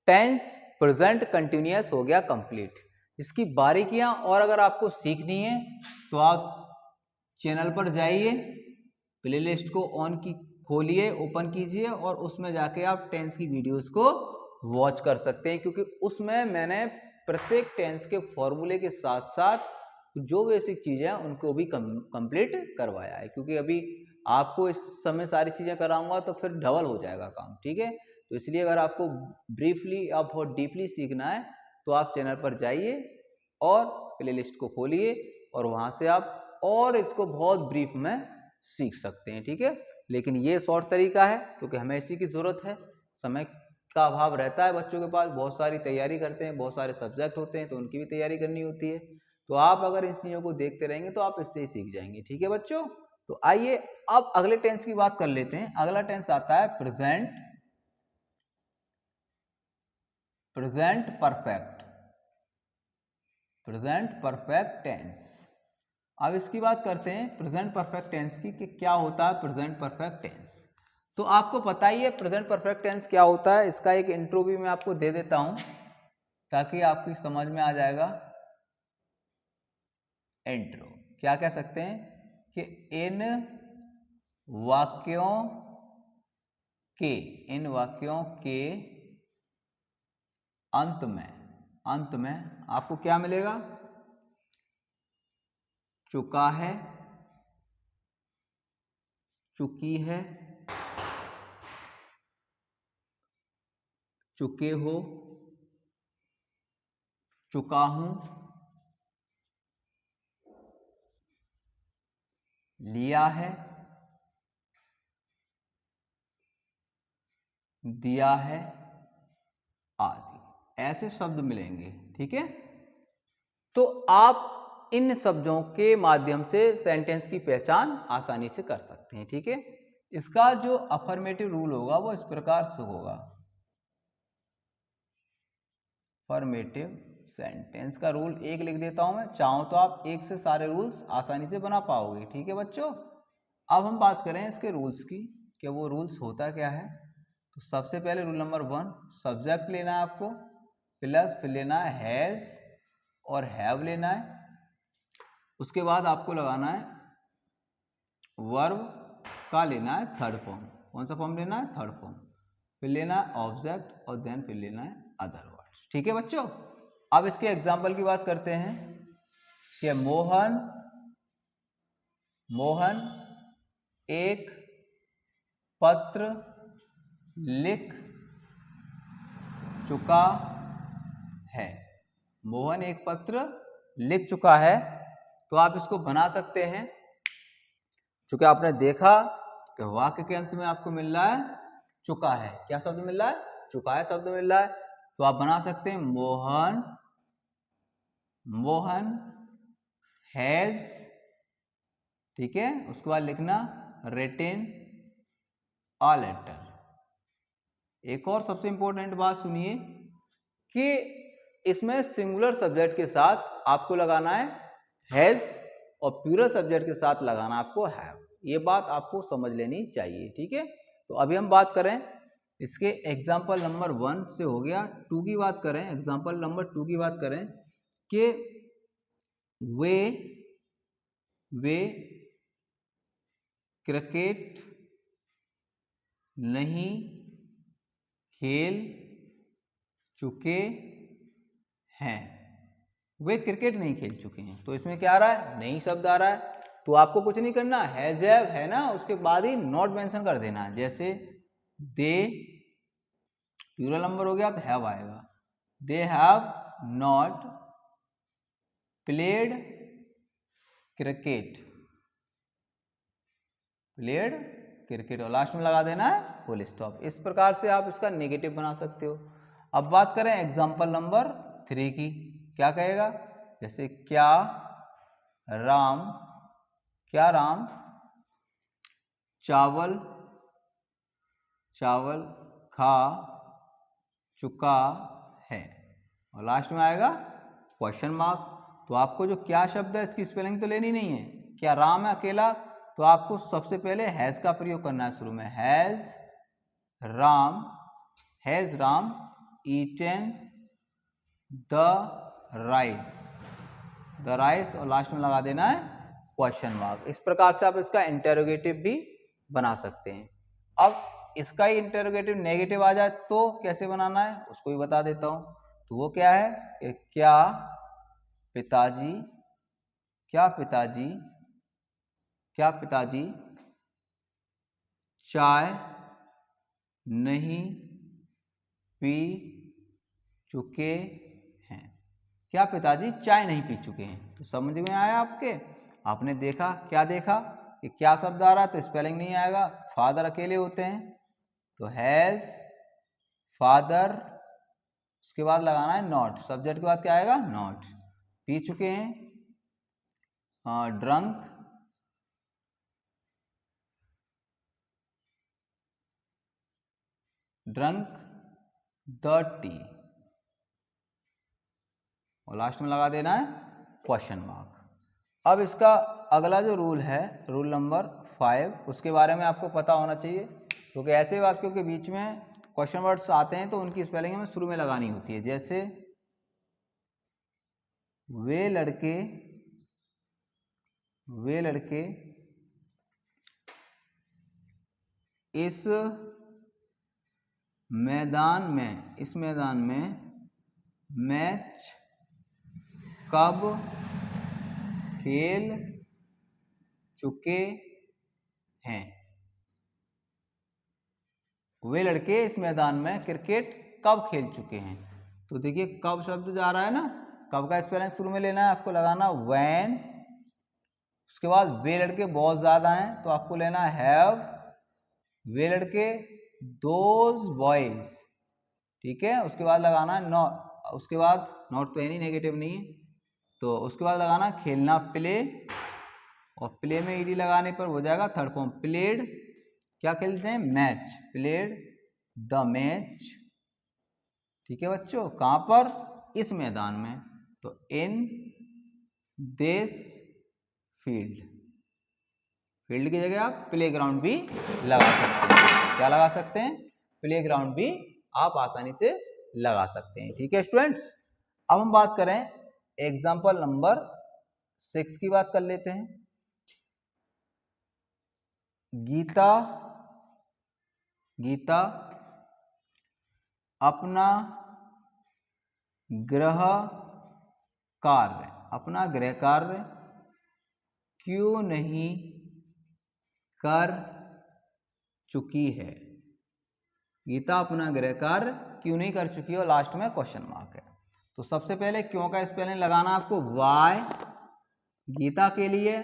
टेंस प्रेजेंट कंटिन्यूअस हो गया कंप्लीट। इसकी बारीकियां और अगर आपको सीखनी है तो आप चैनल पर जाइए, प्लेलिस्ट को खोलिए, ओपन कीजिए, और उसमें जाके आप टेंस की वीडियोस को वॉच कर सकते हैं, क्योंकि उसमें मैंने प्रत्येक टेंस के फॉर्मूले के साथ साथ जो बेसिक चीजें हैं उनको भी कंप्लीट करवाया है, क्योंकि अभी आपको इस समय सारी चीजें कराऊंगा तो फिर डबल हो जाएगा काम, ठीक है। तो इसलिए अगर आपको ब्रीफली या बहुत डीपली सीखना है तो आप चैनल पर जाइए और प्लेलिस्ट को खोलिए, और वहां से आप और इसको बहुत ब्रीफ में सीख सकते हैं, ठीक है। लेकिन ये शॉर्ट तरीका है क्योंकि हमें इसी की ज़रूरत है। समय का अभाव रहता है बच्चों के पास, बहुत सारी तैयारी करते हैं, बहुत सारे सब्जेक्ट होते हैं तो उनकी भी तैयारी करनी होती है। तो आप अगर इन चीज़ों को देखते रहेंगे तो आप इससे ही सीख जाएंगे। ठीक है बच्चों, तो आइए अब अगले टेंस की बात कर लेते हैं। अगला टेंस आता है present perfect, present perfect tense. अब इसकी बात करते हैं प्रेजेंट परफेक्ट टेंस की कि क्या होता है प्रेजेंट परफेक्ट टेंस। तो आपको पता ही है प्रेजेंट परफेक्ट टेंस क्या होता है। इसका एक इंट्रो भी मैं आपको दे देता हूं ताकि आपकी समझ में आ जाएगा। इंट्रो क्या कह सकते हैं कि इन वाक्यों के अंत में आपको क्या मिलेगा? चुका है, चुकी है, चुके हो, चुका हूं, लिया है, दिया है आदि ऐसे शब्द मिलेंगे। ठीक है, तो आप इन शब्दों के माध्यम से सेंटेंस की पहचान आसानी से कर सकते हैं। ठीक है, इसका जो अफर्मेटिव रूल होगा वो इस प्रकार से होगा। अफर्मेटिव सेंटेंस का रूल एक लिख देता हूं मैं, चाहो तो आप एक से सारे रूल्स आसानी से बना पाओगे। ठीक है बच्चों, अब हम बात करें इसके रूल्स की कि वो रूल्स होता क्या है। तो सबसे पहले रूल नंबर 1, सब्जेक्ट लेना है आपको, प्लस फिर लेना है हैज और हैव लेना है। उसके बाद आपको लगाना है वर्ब का लेना है थर्ड फॉर्म। कौन सा फॉर्म लेना है? Third form. फिर लेना है ऑब्जेक्ट और देन फिर लेना है अदर वर्ड्स। ठीक है बच्चों, अब इसके एग्जाम्पल की बात करते हैं कि मोहन एक पत्र लिख चुका है। मोहन एक पत्र लिख चुका है। तो आप इसको बना सकते हैं, चूंकि आपने देखा कि वाक्य के अंत में आपको मिल रहा है चुका है। क्या शब्द मिल रहा है? चुका है शब्द मिल रहा है। तो आप बना सकते हैं मोहन हैज, ठीक है, उसके बाद लिखना रिटेन अ लेटर। एक और सबसे इंपॉर्टेंट बात सुनिए कि इसमें सिंगुलर सब्जेक्ट के साथ आपको लगाना है हैज और प्लूरल सब्जेक्ट के साथ लगाना आपको हैव। ये बात आपको समझ लेनी चाहिए। ठीक है, तो अभी हम बात करें इसके एग्जाम्पल नंबर 1 से हो गया। 2 की बात करें, एग्जाम्पल नंबर 2 की बात करें कि वे क्रिकेट नहीं खेल चुके हैं। वे क्रिकेट नहीं खेल चुके हैं। तो इसमें क्या आ रहा है? नहीं शब्द आ रहा है। तो आपको कुछ नहीं करना, हैज हैव है ना, उसके बाद ही नॉट मेंशन कर देना है। जैसे दे प्लूरल नंबर हो गया तो हैव आएगा। They have not played cricket, और लास्ट में लगा देना है फुल स्टॉप। इस प्रकार से आप इसका नेगेटिव बना सकते हो। अब बात करें एग्जांपल नंबर 3 की, क्या कहेगा? जैसे क्या राम चावल खा चुका है, और लास्ट में आएगा क्वेश्चन मार्क। तो आपको जो क्या शब्द है इसकी स्पेलिंग तो लेनी नहीं है। क्या राम है अकेला, तो आपको सबसे पहले हैज का प्रयोग करना है शुरू में। Has Ram eaten the rice, और लास्ट में लगा देना है क्वेश्चन मार्क। इस प्रकार से आप इसका इंटेरोगेटिव भी बना सकते हैं। अब इसका ही इंटेरोगेटिव नेगेटिव आ जाए तो कैसे बनाना है उसको भी बता देता हूं। तो वो क्या है कि क्या पिताजी चाय नहीं पी चुके हैं। क्या पिताजी चाय नहीं पी चुके हैं। तो समझ में आया आपके? आपने देखा, क्या देखा कि क्या शब्द आ रहा है तो स्पेलिंग नहीं आएगा, फादर अकेले होते हैं तो हैज़ फादर, उसके बाद लगाना है नॉट, सब्जेक्ट के बाद क्या आएगा नॉट। पी चुके हैं, ड्रंक, ड्रंक द टी, और लास्ट में लगा देना है क्वेश्चन मार्क। अब इसका अगला जो रूल है, रूल नंबर 5, उसके बारे में आपको पता होना चाहिए, क्योंकि ऐसे वाक्यों के बीच में क्वेश्चन वर्ड्स आते हैं तो उनकी स्पेलिंग हमें शुरू में लगानी होती है। जैसे वे लड़के इस मैदान में मैच कब खेल चुके हैं। वे लड़के इस मैदान में क्रिकेट कब खेल चुके हैं। तो देखिए कब शब्द जा रहा है ना, कब का स्पेलिंग शुरू में लेना है, आपको लगाना व्हेन, उसके बाद वे लड़के बहुत ज्यादा हैं तो आपको लेना हैव, वे लड़के दोज बॉयज, ठीक है। उसके बाद लगाना है नॉट, उसके बाद नॉट तो एनी नेगेटिव नहीं है तो उसके बाद लगाना खेलना प्ले, और प्ले में ईडी लगाने पर हो जाएगा थर्ड फॉर्म प्लेड, क्या खेलते हैं मैच, प्लेड द मैच, ठीक है बच्चों। कहां पर, इस मैदान में, तो इन दिस फील्ड, फील्ड की जगह आप प्लेग्राउंड भी लगा सकते हैं। क्या लगा सकते हैं, प्लेग्राउंड भी आप आसानी से लगा सकते हैं, ठीक है स्टूडेंट्स। अब हम बात करें एग्जाम्पल नंबर 6 की बात कर लेते हैं। गीता अपना गृह कार्य क्यों नहीं कर चुकी है। गीता अपना गृह कार्य क्यों नहीं कर चुकी है और लास्ट में क्वेश्चन मार्क है। तो सबसे पहले क्यों का स्पेलिंग लगाना आपको वाई, गीता के लिए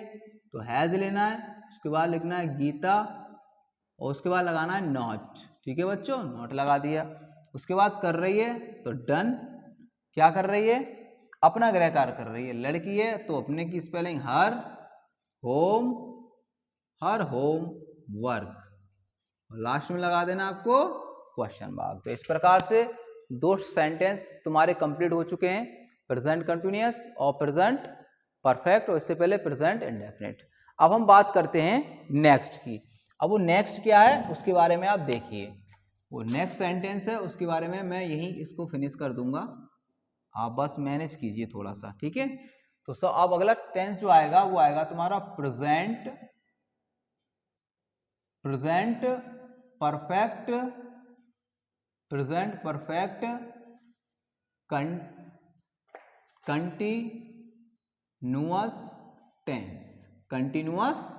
तो हैज लेना है, उसके बाद लिखना है गीता और उसके बाद लगाना है नॉट, ठीक है बच्चों, नॉट लगा दिया। उसके बाद कर रही है तो डन, क्या कर रही है, अपना गृह कार्य कर रही है। लड़की है तो अपने की स्पेलिंग हर होम वर्क, और लास्ट में लगा देना आपको क्वेश्चन मार्क। तो इस प्रकार से 2 सेंटेंस तुम्हारे कंप्लीट हो चुके हैं, प्रेजेंट कंटिन्यूअस और प्रेजेंट परफेक्ट, और इससे पहले प्रेजेंट इंडेफिनिट। अब हम बात करते हैं नेक्स्ट की। अब वो नेक्स्ट क्या है उसके बारे में आप देखिए, वो नेक्स्ट सेंटेंस है उसके बारे में मैं यही इसको फिनिश कर दूंगा, आप बस मैनेज कीजिए थोड़ा सा, ठीक है। तो अब अगला टेंस जो आएगा वो आएगा तुम्हारा प्रेजेंट परफेक्ट कंटिन्यूअस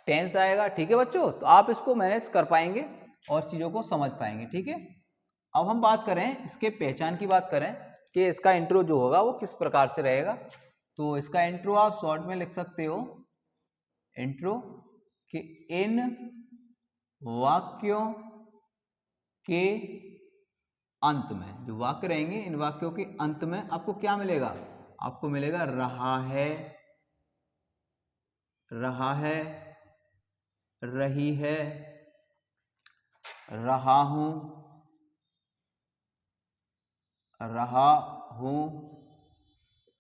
टेंस आएगा, ठीक है बच्चों। तो आप इसको मैनेज कर पाएंगे और चीजों को समझ पाएंगे, ठीक है। अब हम बात करें इसके पहचान की बात करें कि इसका इंट्रो जो होगा वो किस प्रकार से रहेगा। तो इसका इंट्रो आप शॉर्ट में लिख सकते हो, इंट्रो कि इन वाक्यों के अंत में, जो वाक्य रहेंगे इन वाक्यों के अंत में आपको क्या मिलेगा, आपको मिलेगा रहा है, रही है, रहा हूं,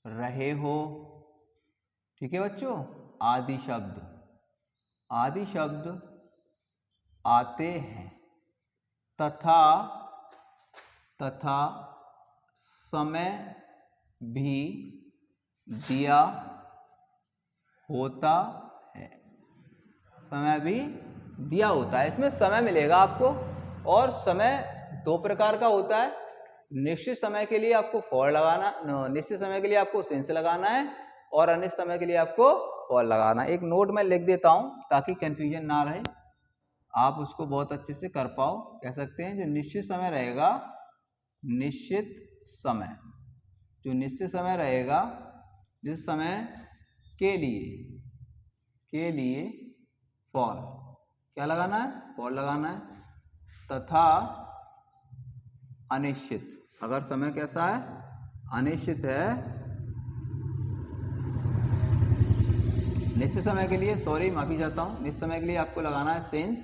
रहे हो, ठीक है बच्चों। आदि शब्द आते हैं, तथा समय भी दिया होता है, समय भी दिया होता है। इसमें समय मिलेगा आपको, और समय 2 प्रकार का होता है। निश्चित समय के लिए आपको फॉर लगाना, निश्चित समय के लिए आपको सिंस लगाना है, और अनिश्चित समय के लिए आपको फॉर लगाना। एक नोट में लिख देता हूं ताकि कंफ्यूजन ना रहे, आप उसको बहुत अच्छे से कर पाओ। कह सकते हैं जो निश्चित समय रहेगा, जो निश्चित समय रहेगा, जिस समय के लिए फॉर, क्या लगाना है, फॉर लगाना है, तथा अनिश्चित, अगर समय कैसा है, अनिश्चित है, निश्चित समय के लिए, सॉरी माफी चाहता हूं, निश्चित समय के लिए आपको लगाना है सिंस,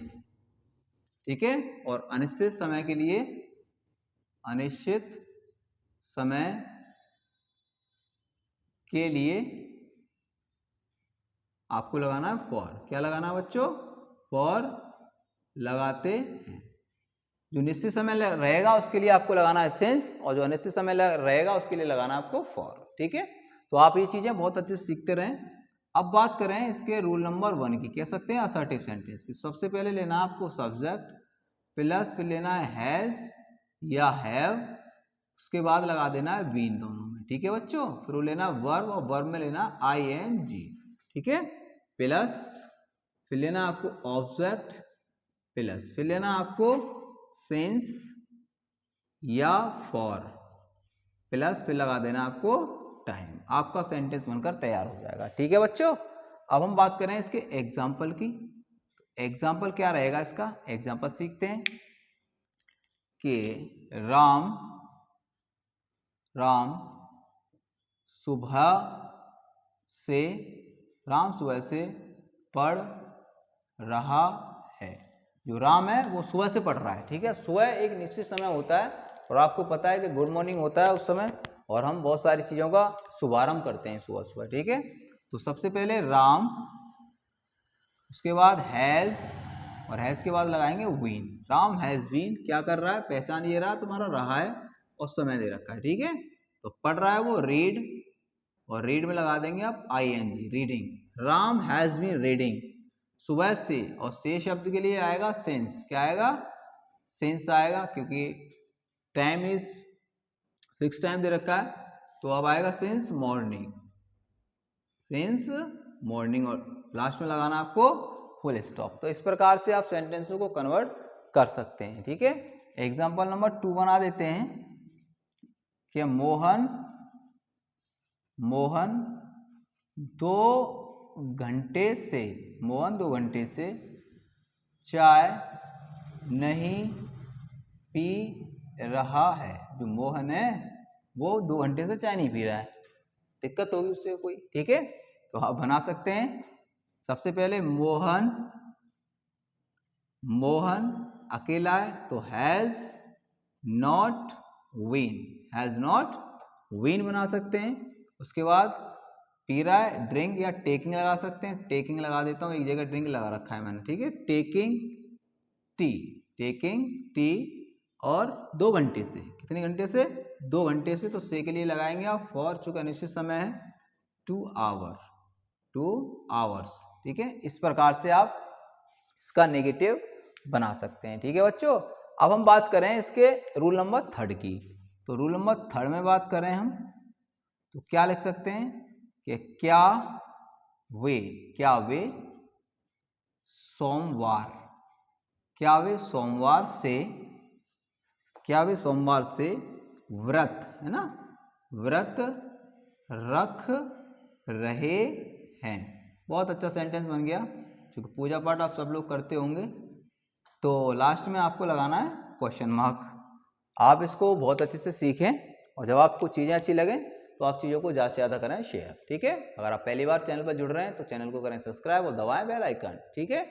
ठीक है, और अनिश्चित समय के लिए, अनिश्चित समय के लिए आपको लगाना है फॉर। क्या लगाना है बच्चों, फॉर लगाते हैं। जो निश्चित समय रहेगा उसके लिए आपको लगाना है सिंस, और जो अनिश्चित समय रहेगा उसके लिए लगाना है आपको फॉर, ठीक है। तो आप ये चीजें बहुत अच्छे से सीखते रहें। अब बात करें इसके रूल नंबर 1 की, कह सकते हैं असर्टिव सेंटेंस की। सबसे पहले लेना है आपको सब्जेक्ट प्लस फिर लेना है हैज या हैव, उसके बाद लगा देना है बीन दोनों में, ठीक है बच्चों। फिर वो लेना वर्ब, और वर्ब में लेना ing, ठीक है, प्लस फिर लेना आपको ऑब्जेक्ट प्लस फिर लेना आपको सिंस या फॉर प्लस फिर लगा देना आपको टाइम। आपका सेंटेंस बनकर तैयार हो जाएगा, ठीक है बच्चों। अब हम बात करें इसके एग्जाम्पल की। एग्जाम्पल क्या रहेगा इसका, एग्जाम्पल सीखते हैं कि राम सुबह से पढ़ रहा है। जो राम है वो सुबह से पढ़ रहा है, ठीक है। सुबह एक निश्चित समय होता है और आपको पता है कि गुड मॉर्निंग होता है उस समय, और हम बहुत सारी चीज़ों का शुभारंभ करते हैं सुबह सुबह, ठीक है। तो सबसे पहले राम, उसके बाद हैज़, और हैज़ के बाद लगाएंगे बीन। राम हैज़ बीन क्या कर रहा है, पहचान ये रहा तुम्हारा रहा है और समय दे रखा है, ठीक है। तो पढ़ रहा है वो रीड, और रीड में लगा देंगे आप ing, reading. Ram has been reading सुबह से, और से शब्द के लिए आएगा सिंस। क्या आएगा, सिंस आएगा, क्योंकि टाइम इज फिक्स टाइम दे रखा है, तो अब आएगा सिंस मॉर्निंग, और लास्ट में लगाना आपको फुल स्टॉप। तो इस प्रकार से आप सेंटेंसों को कन्वर्ट कर सकते हैं, ठीक है। एग्जाम्पल नंबर 2 बना देते हैं कि मोहन 2 घंटे से चाय नहीं पी रहा है। जो मोहन है वो 2 घंटे से चाय नहीं पी रहा है, दिक्कत होगी उससे कोई, ठीक है। तो आप बना सकते हैं, सबसे पहले मोहन अकेला है तो हैज नॉट वीन बना सकते हैं। उसके बाद पी रहा है ड्रिंक या टेकिंग लगा सकते हैं, टेकिंग लगा देता हूँ, एक जगह ड्रिंक लगा रखा है मैंने, ठीक है। टेकिंग टी, और 2 घंटे से, कितने घंटे से, 2 घंटे से, तो से के लिए लगाएंगे आप फॉर, चूंकि अनिश्चित समय है 2 आवर्स, ठीक है। इस प्रकार से आप इसका नेगेटिव बना सकते हैं, ठीक है बच्चों। अब हम बात करें इसके रूल नंबर 3 की। तो रूल नंबर 3 में बात करें हम, तो क्या लिख सकते हैं कि क्या वे सोमवार से व्रत, है ना, व्रत रख रहे हैं। बहुत अच्छा सेंटेंस बन गया, क्योंकि पूजा पाठ आप सब लोग करते होंगे। तो लास्ट में आपको लगाना है क्वेश्चन मार्क। आप इसको बहुत अच्छे से सीखें, और जब आपको चीज़ें अच्छी लगें तो आप चीज़ों को ज़्यादा से ज़्यादा करें शेयर, ठीक है। अगर आप पहली बार चैनल पर जुड़ रहे हैं तो चैनल को करें सब्सक्राइब और दबाएं बेल आइकन, ठीक है।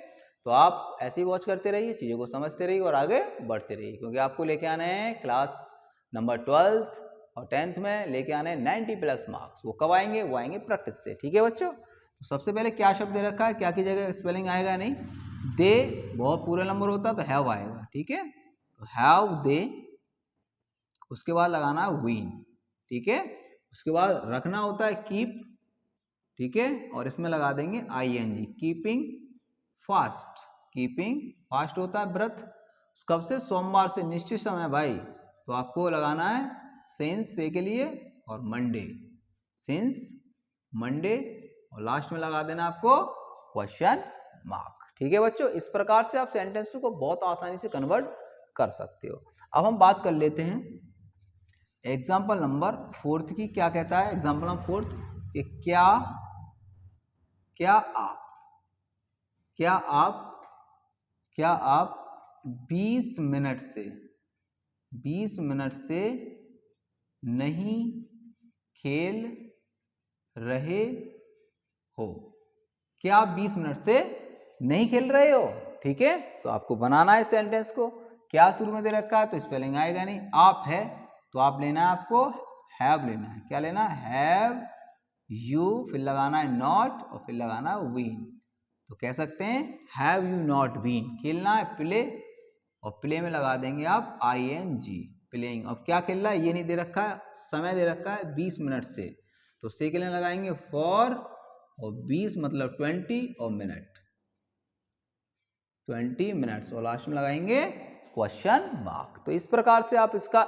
तो आप ऐसे ही वॉच करते रहिए, चीज़ों को समझते रहिए और आगे बढ़ते रहिए, क्योंकि आपको लेके आने हैं क्लास नंबर 12th और 10th में लेके आने हैं 90+ मार्क्स। वो कब आएंगे, वो आएंगे प्रैक्टिस से, ठीक है बच्चों। तो सबसे पहले क्या शब्द दे रखा है, क्या की जगह स्पेलिंग आएगा नहीं, दे बहुत पूरा नंबर होता तो हैव आएगा, ठीक है। तो हैव दे, उसके बाद लगाना है वीन, ठीक है। उसके बाद रखना होता है कीप, ठीक है, और इसमें लगा देंगे ing, कीपिंग फास्ट होता है व्रत, कब से, सोमवार से, निश्चित समय भाई, तो आपको लगाना है सिंस से के लिए, और मंडे, और लास्ट में लगा देना आपको क्वेश्चन मार्क, ठीक है बच्चों। इस प्रकार से आप सेंटेंस को बहुत आसानी से कन्वर्ट कर सकते हो। अब हम बात कर लेते हैं एग्जाम्पल नंबर 4 की। क्या कहता है एग्जाम्पल नंबर 4 कि क्या आप क्या आप 20 मिनट से नहीं खेल रहे हो? क्या आप 20 मिनट से नहीं खेल रहे हो? ठीक है, तो आपको बनाना है सेंटेंस को। क्या शुरू में दे रखा है तो स्पेलिंग आएगा नहीं। आप है तो आप लेना है, आपको हैव लेना है। क्या लेना है? हैव यू, फिर लगाना है नॉट और फिर लगाना है बीन। तो कह सकते हैं हैव यू नॉट बीन। खेलना है प्ले और प्ले में लगा देंगे आप ING, प्लेइंग। अब क्या खेल रहा है ये नहीं दे रखा है, समय दे रखा है 20 मिनट से, तो से के लिए लगाएंगे फॉर और 20 मतलब 20 और मिनट 20 मिनट्स और लास्ट में लगाएंगे क्वेश्चन मार्क। तो इस प्रकार से आप इसका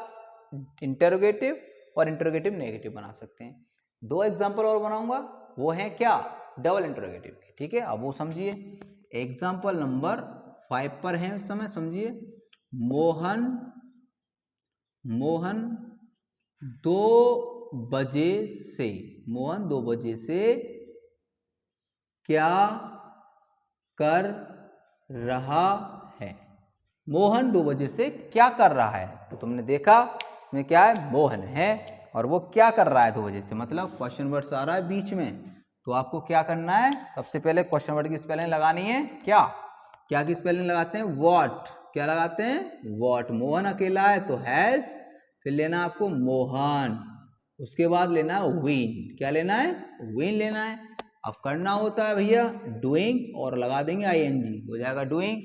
इंटरोगेटिव और इंटरोगेटिव नेगेटिव बना सकते हैं। 2 एग्जाम्पल और बनाऊंगा, वो है क्या? Double interrogative. ठीक है, अब वो समझिए। एग्जाम्पल नंबर 5 पर है इस समय, समझिए। मोहन 2 बजे से क्या कर रहा है? मोहन 2 बजे से क्या कर रहा है? तो तुमने देखा इसमें क्या है, मोहन है और वो क्या कर रहा है 2 बजे से, मतलब क्वेश्चन वर्ड्स आ रहा है बीच में। तो आपको क्या करना है, सबसे पहले क्वेश्चन वर्ड की स्पेलिंग लगानी है। क्या की स्पेलिंग लगाते हैं? व्हाट। क्या लगाते हैं? व्हाट। मोहन अकेला है तो हैज, फिर लेना आपको मोहन, उसके बाद लेना है विन। क्या लेना है? विन लेना है। अब करना होता है भैया डूइंग और लगा देंगे ING, हो जाएगा डूइंग।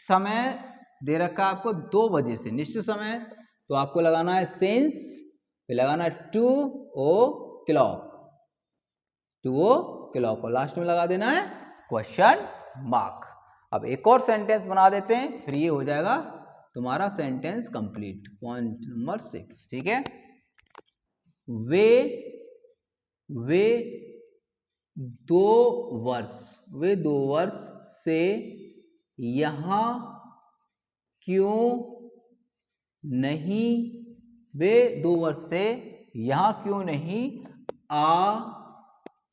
समय दे रखा है आपको 2 बजे से, निश्चित समय, तो आपको लगाना है सिंस, फिर लगाना है 2 o'clock और लास्ट में लगा देना है क्वेश्चन मार्क। अब एक और सेंटेंस बना देते हैं, फिर ये हो जाएगा तुम्हारा सेंटेंस कंप्लीट। पॉइंट नंबर 6, ठीक है। वे 2 वर्ष से यहाँ क्यों नहीं, वे 2 वर्ष से यहाँ क्यों नहीं आ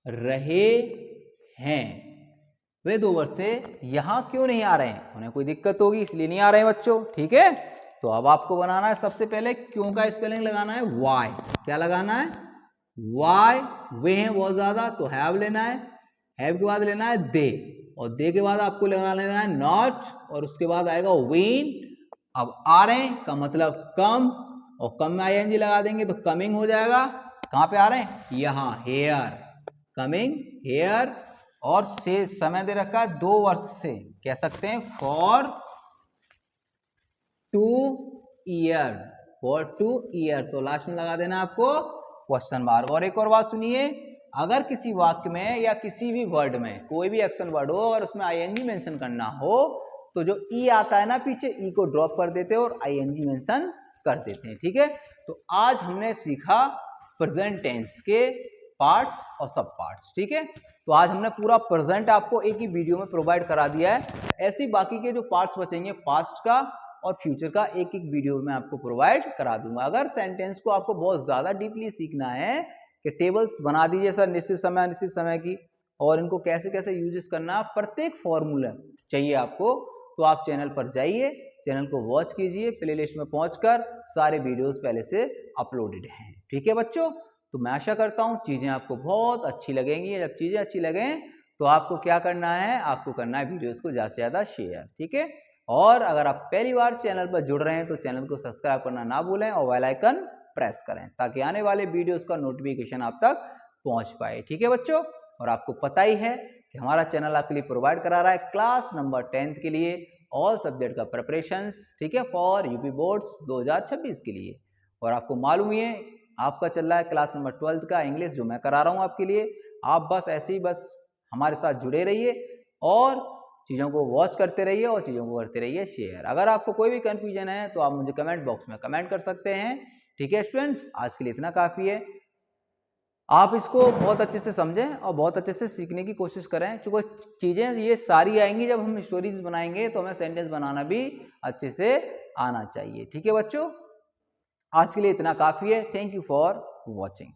रहे हैं? वे 2 वर्ष से यहाँ क्यों नहीं आ रहे हैं? उन्हें कोई दिक्कत होगी इसलिए नहीं आ रहे हैं बच्चों, ठीक है। तो अब आपको बनाना है, सबसे पहले क्यों का स्पेलिंग लगाना है वाई। क्या लगाना है? वाई। वे हैं बहुत ज्यादा तो हैव लेना है, हैव के बाद लेना है दे, और दे के बाद आपको लगा लेना है नॉट, और उसके बाद आएगा विन। अब आ रहे हैं का मतलब कम, और कम में ING लगा देंगे तो कमिंग हो जाएगा। कहाँ पे आ रहे हैं? यहाँ, हेयर, कमिंग हेयर। और से समय दे रखा है 2 वर्ष से, कह सकते हैं फॉर 2 ईयर, तो लास्ट में लगा देना आपको क्वेश्चन मार्क। और एक और बात सुनिए, अगर किसी वाक्य में या किसी भी वर्ड में कोई भी एक्शन वर्ड हो और उसमें ING मेंशन करना हो तो जो ई आता है ना पीछे, ई को ड्रॉप कर देते हैं और ING मेंशन कर देते हैं, ठीक है। तो आज हमने सीखा प्रेजेंट टेंस के पार्ट्स और सब पार्ट्स, ठीक है। तो आज हमने पूरा प्रेजेंट आपको एक ही वीडियो में प्रोवाइड करा दिया है। ऐसे ही बाकी के जो पार्ट्स बचेंगे पास्ट का और फ्यूचर का एक एक वीडियो में आपको प्रोवाइड करा दूंगा। अगर सेंटेंस को आपको बहुत ज्यादा डीपली सीखना है कि टेबल्स बना दीजिए सर निश्चित समय अनिश्चित समय की, और इनको कैसे कैसे यूजेस करना, प्रत्येक फॉर्मूला चाहिए आपको, तो आप चैनल पर जाइए, चैनल को वॉच कीजिए, प्लेलिस्ट में पहुंचकर सारे वीडियोस पहले से अपलोडेड हैं, ठीक है बच्चों। तो मैं आशा करता हूँ चीजें आपको बहुत अच्छी लगेंगी। जब चीजें अच्छी लगें तो आपको क्या करना है, आपको करना है वीडियोस को ज्यादा से ज्यादा शेयर, ठीक है। और अगर आप पहली बार चैनल पर जुड़ रहे हैं तो चैनल को सब्सक्राइब करना ना भूलें और बेल आइकन प्रेस करें ताकि आने वाले वीडियोस का नोटिफिकेशन आप तक पहुंच पाए, ठीक है बच्चों। और आपको पता ही है कि हमारा चैनल आपके लिए प्रोवाइड करा रहा है क्लास नंबर 10th के लिए ऑल सब्जेक्ट का प्रिपरेशंस, ठीक है, फॉर यूपी बोर्ड्स 2026 के लिए। और आपको मालूम ही है आपका चल रहा है क्लास नंबर 12th का इंग्लिश जो मैं करा रहा हूँ आपके लिए। आप बस ऐसे ही बस हमारे साथ जुड़े रहिए और चीज़ों को वॉच करते रहिए और चीज़ों को करते रहिए शेयर। अगर आपको कोई भी कंफ्यूजन है तो आप मुझे कमेंट बॉक्स में कमेंट कर सकते हैं, ठीक है स्टूडेंट्स। आज के लिए इतना काफ़ी है। आप इसको बहुत अच्छे से समझें और बहुत अच्छे से सीखने की कोशिश करें, क्योंकि चीज़ें ये सारी आएंगी जब हम स्टोरीज बनाएंगे तो हमें सेंटेंस बनाना भी अच्छे से आना चाहिए, ठीक है बच्चों। आज के लिए इतना काफ़ी है। Thank you for watching.